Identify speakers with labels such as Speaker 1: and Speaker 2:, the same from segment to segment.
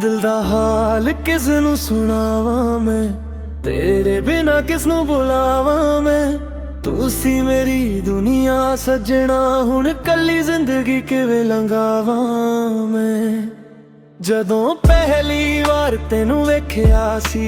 Speaker 1: दिल दा हाल किस नू सुनावां मैं, तेरे बिना किस नू बुलावां मैं। तू सी मेरी दुनिया सजना, हुण कल्ली जिंदगी किवें लंघावां मैं। जदों पहली वार तेनू वेख्या सी,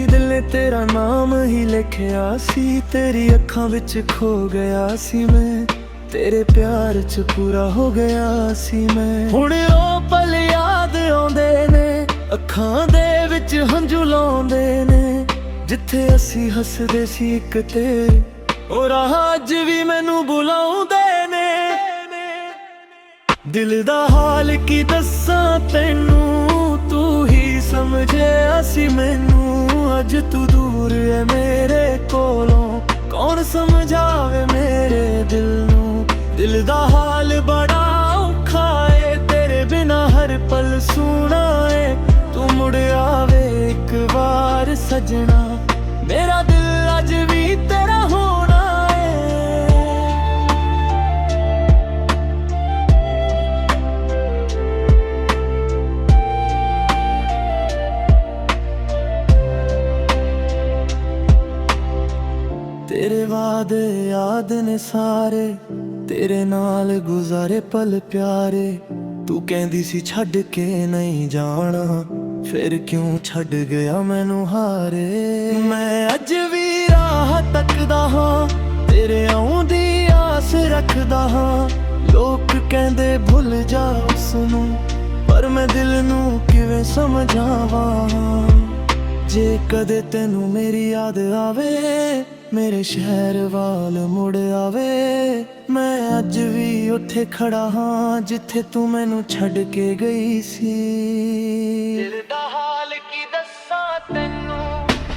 Speaker 1: दिल ने तेरा नाम ही लिखया सी। तेरी अखां विच खो गया सी मैं, तेरे प्यार च पूरा हो गया सी मैं। हुण ओ पल याद आउंदे ने, अखां दे विच हंझू लाउंदे ने। जिथे असी हसदे सी इक तेरे, ओ राह अज भी मैनू बुलाउंदे ने। दिल दा हाल की दस्सां तैनू, तू ही समझिया सी मैनू। अज तू दूर है मेरे कोलों, कौन समझावे मेरे दिल नू। दिल दा हाल बड़ा औखा है, तेरे बिना हर पल सूना है। तू मुड़ आवे एक बार सजना, मेरा दिल अज भी तेरा होना है। तेरे वादे याद ने सारे, तेरे नाल गुजारे पल प्यारे। तू कहंदी सी छड्ड के नहीं जाना, फिर क्यों छड्ड गया मैनू हारे। मैं अज भी राह तकदा हां, तेरे आउण दी आस रखदा हां। लोक कहंदे भुल जा उसनू, पर मैं दिल नू किवें समझावां। जे कदे तेनू मेरी याद आवे, मेरे शहर वाल मुड़ आवे। मैं अज भी उत्थे खड़ा हां, जिथे तू मैनू छड्ड के गई सी। दिल दा हाल की दस्सां तैनू,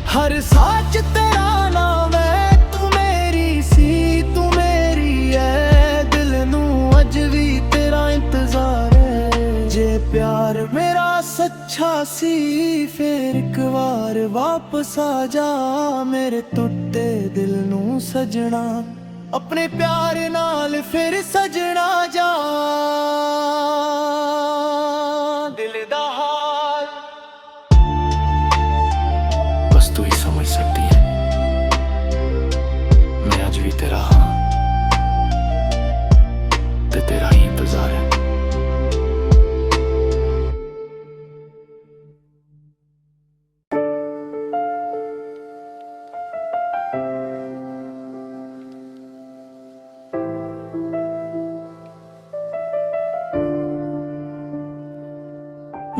Speaker 1: हर साह च तेरा नाम है। तू मेरी सी, तू मेरी है। दिल नू अज भी तेरा इंतजार है। जे प्यार मेरा सच्चा सी, फिर एक बार वापस आ जा मेरे टुटे दिल नू सजना। अपने प्यार नाल फिर सजना जा। दिल दा हाल बस तू ही समझ सकती है। मैं आज भी तेरा हाँ, ते तेरा ही इंतजार है।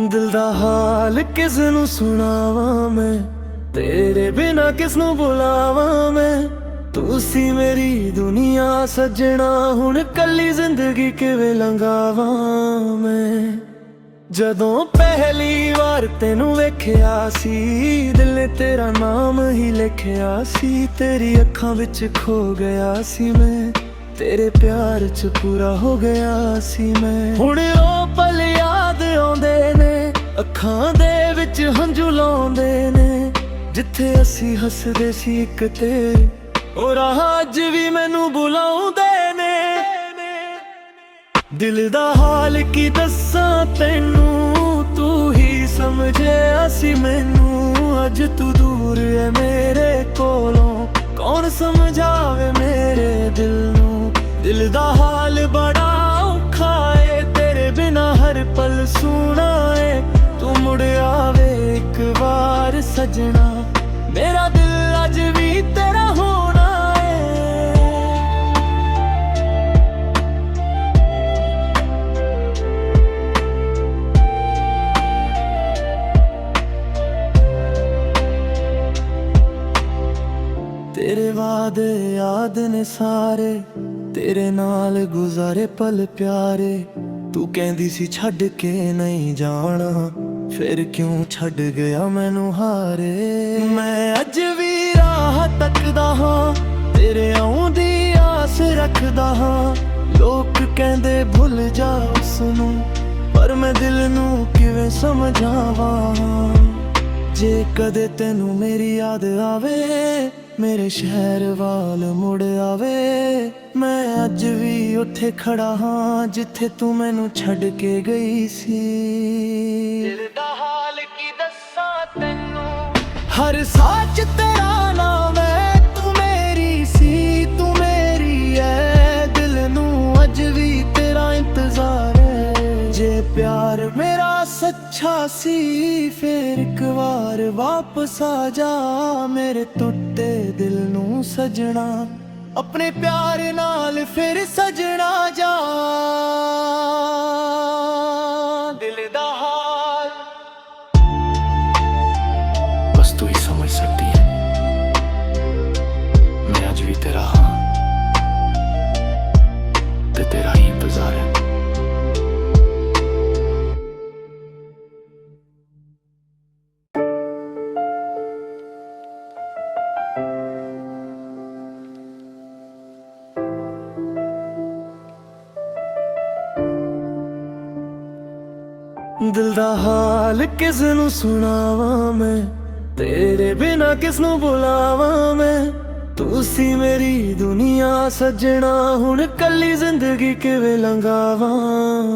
Speaker 1: दिल दा हाल किस नू सुनावां मैं, तेरे बिना किस नू बुलावां मैं। तू सी मेरी दुनिया सजना, हुण कल्ली जिंदगी किवें लंघावां मैं। जदों पहली वार तेनू वेख्या सी, दिल ने तेरा नाम ही लिखया सी। तेरी अखां विच खो गया सी मैं, तेरे प्यार च पूरा हो गया सी मैं। हुण ओ पल याद आउंदे ने, अखां दे विच हंझू लाउंदे ने। जिथे असी हसदे सी इक तेरे, ओ राह अज भी मैनू बुलाउंदे ने। दिल दा हाल की दस्सां तैनू, तू ही समझिया सी मैनू। अज तू दूर है मेरे कोलों, कौन समझावे मेरे दिल नू। दिल दा हाल बड़ा औखा है, तेरे बिना हर पल सूना है। तू मुड़ आवे एक बार सजना, मेरा दिल अज भी तेरा होना है। तेरे वादे याद ने सारे, तेरे नाल गुजारे पल प्यारे। तू कहंदी सी छड्ड के नहीं जाना, फिर क्यों छड्ड गया मैनू हारे। मैं अज भी राह तकदा हां, तेरे आउण दी आस रखदा हां। लोक कहंदे भुल जा उसनू, पर मैं दिल नू किवें समझावां। जे कदे तेनू मेरी याद आवे, मेरे शहर वाल मुड़ आवे। मैं अज भी उत्थे खड़ा हां, जिथे तू मैनू छड्ड के गई सी। दिल दा हाल हर साच तेरा नाम है, तू मेरी सी तू मेरी है, दिल नू अज भी तेरा इंतजार है। जे प्यार मेरा सच्चा सी फिर एक बार वापस आ जा, मेरे टुटे दिल नू सजना, अपने प्यार नाल फिर सजना जा। दिल दा हाल बस तू ही समझ सकती है, मैं अज भी तेरा हाँ ते तेरा ही इंतजार है। दिल दा हाल किस नू सुनावा मैं, तेरे बिना किस नू बुलावा मैं, तू सी मेरी दुनिया सजना, हुण कली जिंदगी किवें लंघावा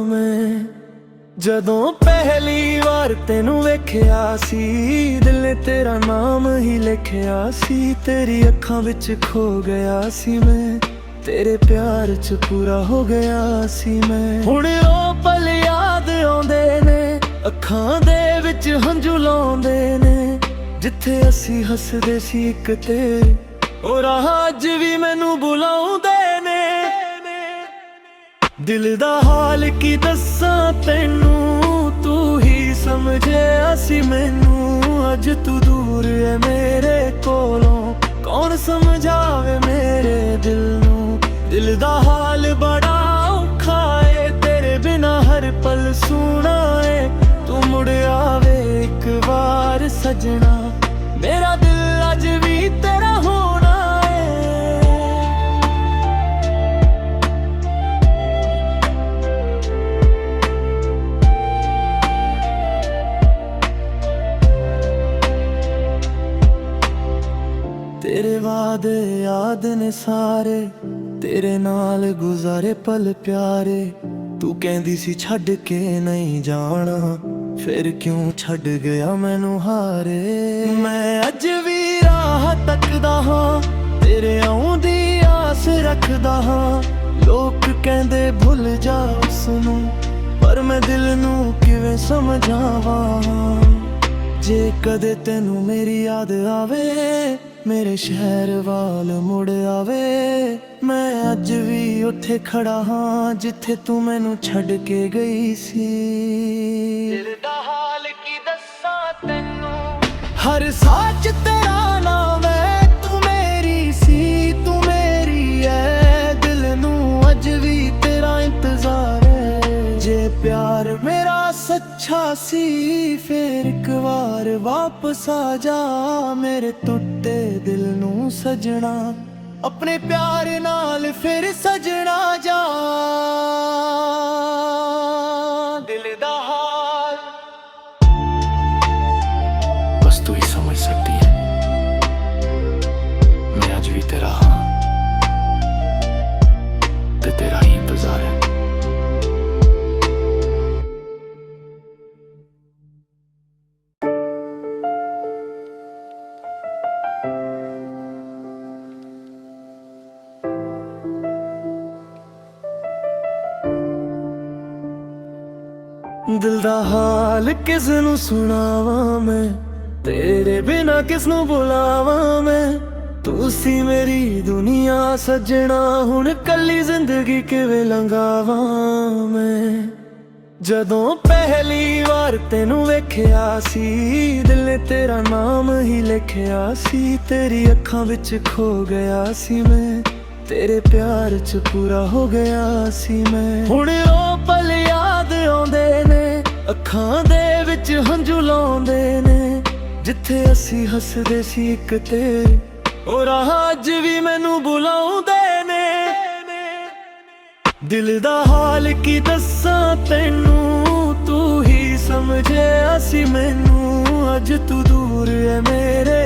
Speaker 1: मैं। जदों पहली बार तेनू वेख्या सी, दिल ने तेरा नाम ही लिखिया सी, तेरी अखां विच खो गया सी मैं, तेरे प्यार च पूरा हो गया सी मैं। हुण ओ पल याद आउंदे ने, अखां दे विच हंझू लाउंदे ने, जिथे असी हसदे सी इक तेरे, ओ राह अज भी मैनू बुलाउंदे ने। दिल दा हाल की दस्सां तैनू, तू ही समझे असी मैनू, अज तू दूर है मेरे कोलों, कौन समझावे मेरे दिल नू। दिल दा हाल बड़ा औखा है, तेरे बिना हर पल सूना है, तू मुड़ आवे एक बार सजना, मेरा दिल अज भी तेरा होना है। तेरे वादे याद ने सारे, तेरे नाल गुजारे पल प्यारे, तू कहंदी सी छड्ड के नहीं जाना, फिर क्यों छड्ड गया मैनू हारे। मैं अज भी राह तकदा हां, तेरे आउण दी आस रखदा हां, लोक कहंदे भुल जा उसनू, पर मैं दिल नू किवें समझावां। जे कदे तेनू मेरी याद आवे, मेरे शहर वाल मुड़ आवे, मैं अज भी उत्थे खड़ा हाँ जिथे तू मैनू छड्ड के गई सी। दिल दा हाल की दस्सां तैनू, हर साच तेरा नाम है, तू मेरी सी तू मेरी है, दिल नू अज भी तेरा इंतजार है। जे प्यार मेरा सच्चा सी फिर एक बार वापस आ जा, मेरे टुटे दिल नू सजना, अपने प्यार नाल फिर सजना जा। दिल दा हाल बस तू ही समझ सकती है, मैं आज भी तेरा हाँ ते तेरा ही इंतजार है। दिल दा हाल किस नू सुनावा मैं, तेरे बिना किस नू बुलावा मैं, तू सी मेरी दुनिया सजना, हुण कली जिंदगी किवें लंघावा मैं। जदों पहली बार तेनू वेख्या सी, दिल ने तेरा नाम ही लिखिया सी, तेरी अखां विच खो गया सी मैं, तेरे प्यार च पूरा हो गया सी मैं। हुण ओ पल याद आउंदे ने, अखां दे विच हंझू लाउंदे ने, जिथे असी हसदे सी इक तेरे, ओ राह अज भी मैनू बुलाउंदे ने। दिल दा हाल की दस्सां तैनू, तू ही समझे असी मैनू, अज तू दूर है मेरे।